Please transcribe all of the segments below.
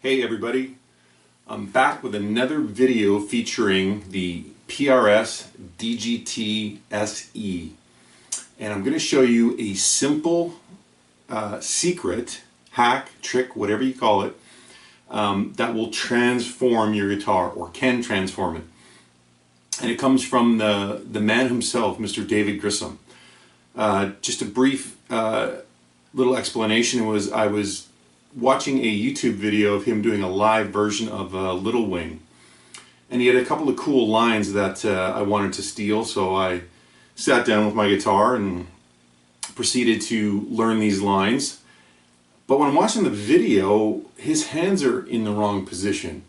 Hey everybody, I'm back with another video featuring the PRS DGT SE, and I'm going to show you a simple secret, hack, trick, whatever you call it, that will transform your guitar, or can transform it. And it comes from the man himself, Mr. David Grissom. Just a brief little explanation was I was watching a YouTube video of him doing a live version of Little Wing, and he had a couple of cool lines that I wanted to steal, so I sat down with my guitar and proceeded to learn these lines. But when I'm watching the video, his hands are in the wrong position,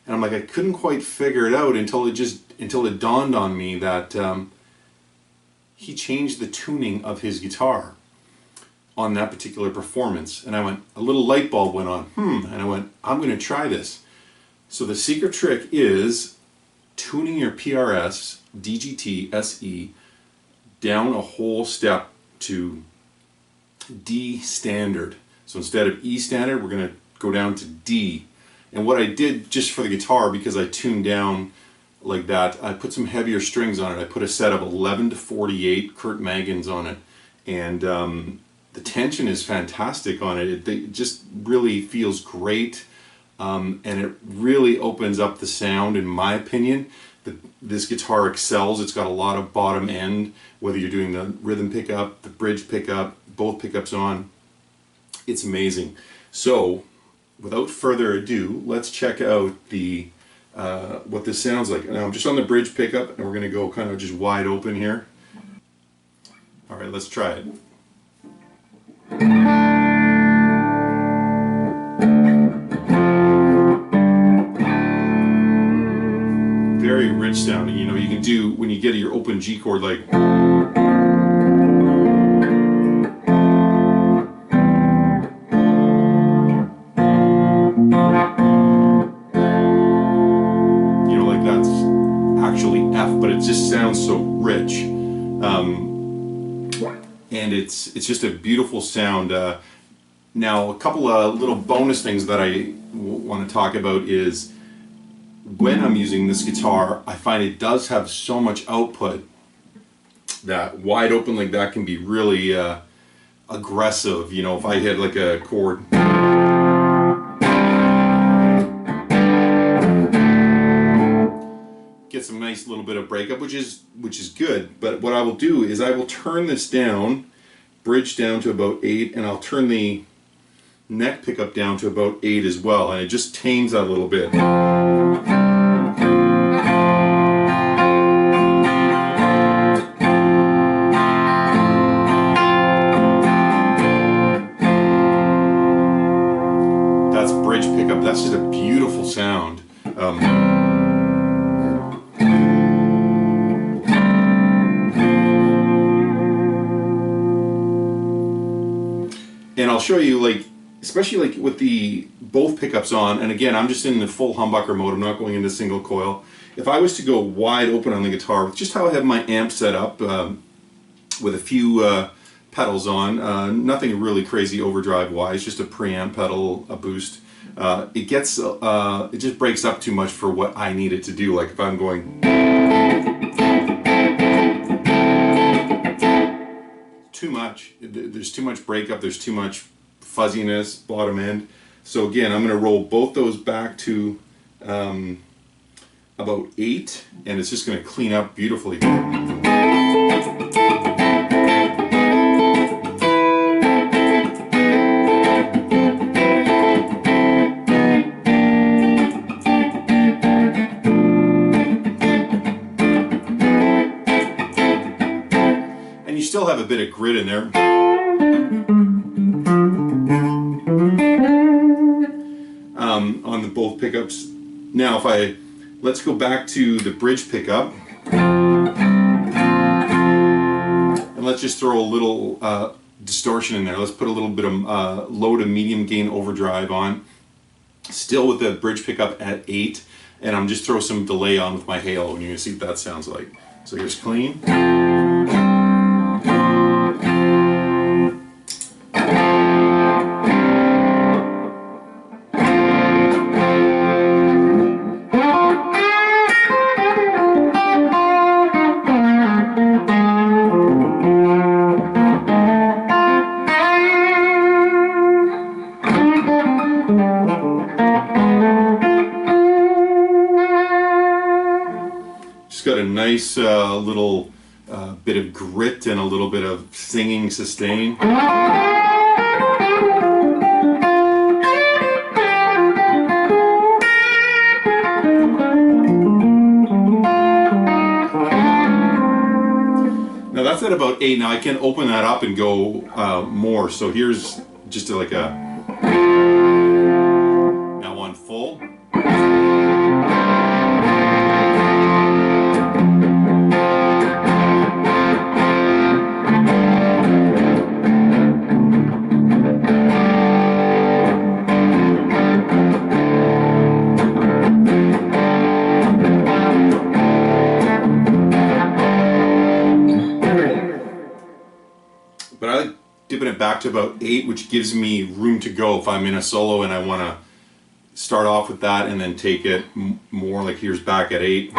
and I'm like, I couldn't quite figure it out until it dawned on me that he changed the tuning of his guitar on that particular performance. And I went, a little light bulb went on, and I went, I'm going to try this. So the secret trick is tuning your PRS DGT SE down a whole step to D standard. So instead of E standard, we're going to go down to D. And what I did just for the guitar, because I tuned down like that, I put some heavier strings on it. I put a set of 11 to 48 Kurt Magans on it, and the tension is fantastic on it. It just really feels great, and it really opens up the sound, in my opinion. This guitar excels. It's got a lot of bottom end, whether you're doing the rhythm pickup, the bridge pickup, both pickups on. It's amazing. So, without further ado, let's check out the what this sounds like. Now I'm just on the bridge pickup, and we're going to go kind of just wide open here. All right, let's try it. Very rich sounding. You know, you can do, when you get your open G chord, like, you know, like that's actually F, but it just sounds so rich. And it's just a beautiful sound. Now, a couple of little bonus things that I want to talk about is, when I'm using this guitar, I find it does have so much output that wide open like that can be really aggressive. You know, if I hit like a chord, get some nice little bit of breakup, which is good. But what I will do is I will turn this down, bridge down to about 8, and I'll turn the neck pickup down to about 8 as well, and it just tames that a little bit. That's bridge pickup. That's just a beautiful sound. And I'll show you, like, especially like with the both pickups on, and again, I'm just in the full humbucker mode, I'm not going into single coil. If I was to go wide open on the guitar, with just how I have my amp set up, with a few pedals on, nothing really crazy overdrive wise, just a preamp pedal, a boost, it just breaks up too much for what I need it to do. Like if I'm going too much, there's too much breakup, there's too much fuzziness, bottom end. So again, I'm going to roll both those back to about 8, and it's just going to clean up beautifully. And you still have a bit of grit in there. On the both pickups. Now let's go back to the bridge pickup, and let's just throw a little distortion in there. Let's put a little bit of low to medium gain overdrive on, still with the bridge pickup at 8, and I'm just throw some delay on with my halo, and you're gonna see what that sounds like. So here's clean. a nice little bit of grit and a little bit of singing sustain. Now that's at about 8. Now I can open that up and go more. So here's just like a, now on full. But I like dipping it back to about 8, which gives me room to go if I'm in a solo and I want to start off with that and then take it more, like here's back at 8.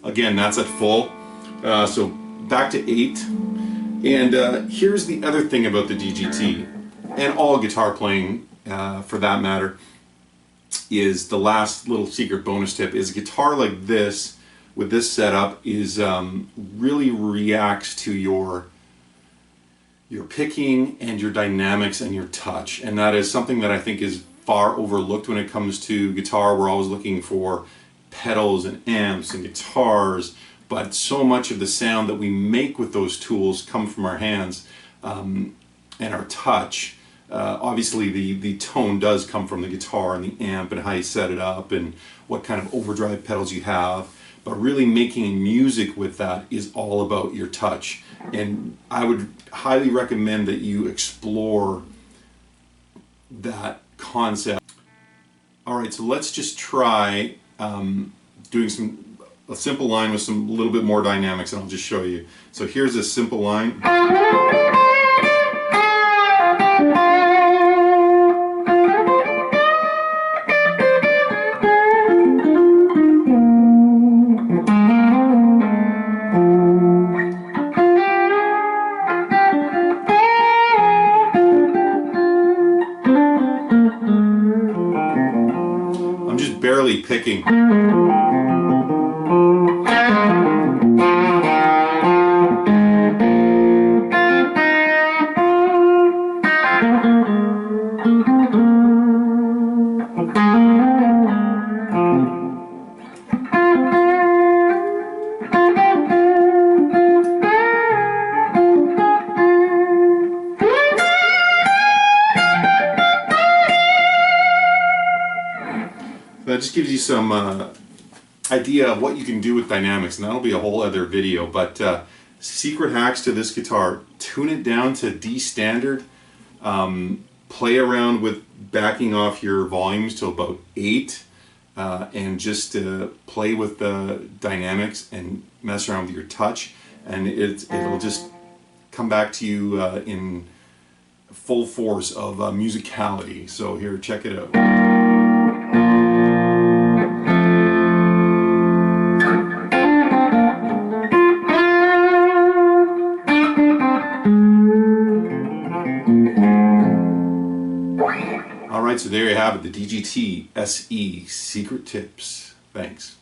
Again, that's at full. So back to 8. And here's the other thing about the DGT, and all guitar playing for that matter, is the last little secret bonus tip is guitar like this, with this setup, is really reacts to your picking and your dynamics and your touch. And that is something that I think is far overlooked when it comes to guitar. We're always looking for pedals and amps and guitars, but so much of the sound that we make with those tools come from our hands and our touch. Obviously the tone does come from the guitar and the amp and how you set it up and what kind of overdrive pedals you have, but really making music with that is all about your touch. And I would highly recommend that you explore that concept. Alright, so let's just try doing a simple line with a little bit more dynamics, and I'll just show you. So here's a simple line. I'm just barely picking. That just gives you some idea of what you can do with dynamics, and that'll be a whole other video. But secret hacks to this guitar: tune it down to D standard, play around with backing off your volumes to about 8, and just play with the dynamics and mess around with your touch, and it'll just come back to you in full force of musicality. So here, check it out. Alright, so there you have it, the DGT SE Secret Tips. Thanks.